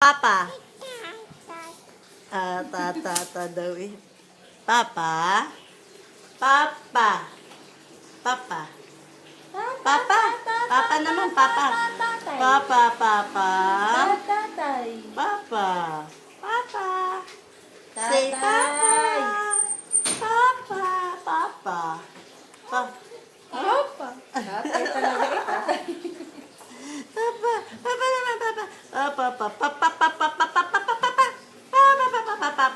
Papa. Tata daw eh. Papa. Papa. Papa. Papa. Papa naman, Papa. Papa, Papa. Tatay. Papa. Papa. Tatay. Say Papa. Papa. Papa. Papa. Papa. Tatay talaga eh, tatay. Papa. Papa naman, Papa. Papa. Papa. Papa. Papa.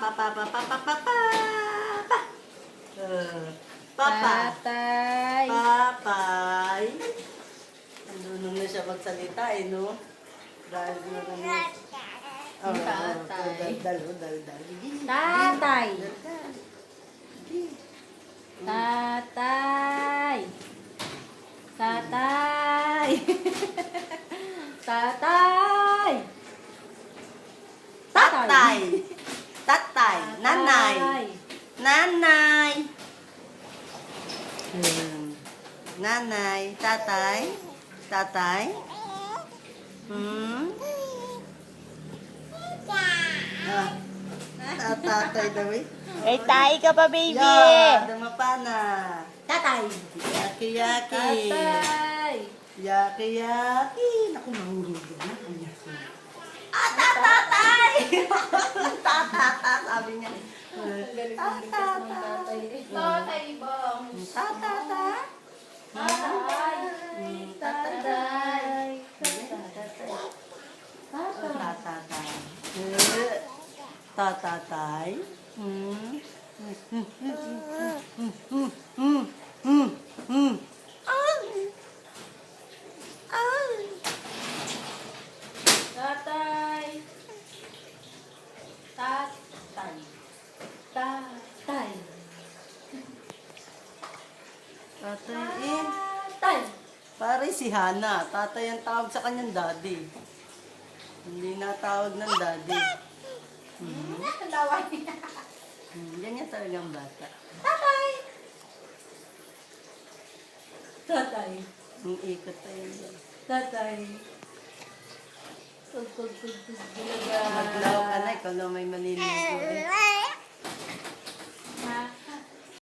Papa. Papa. Papa. Tatay. Papay. Andunong na siya magsalita eh, no? Dahil na naman. Tatay. Dal. Tatay. Tatay. Tatay. Tatay. Tatay. Tatay. Nanay. Nanay. Nanay. Tatay. Tatay. Tatay daw eh. Eh, tayo ka pa, baby. Yeah, dumapa na. Tatay. Yaki-yaki. Tatay. Yaki-yaki. Naku, mahulog na. Tatay! Tatata, sabi niya. Tatata. Tatay, bang. Tatata. Tatay. Tatay. Tatatay. Tatay. Tatay. Tatay. Tatay eh. Tatay. Pare si Hana. Tatay ang tawag sa kanyang daddy. Hindi na tawag ng daddy. Laway. Ganyan talaga ang bata. Tatay. Tatay. Ang ikot tayo dyan. Tatay. Tug. Maglaw ka na, ikaw na may maliligo eh.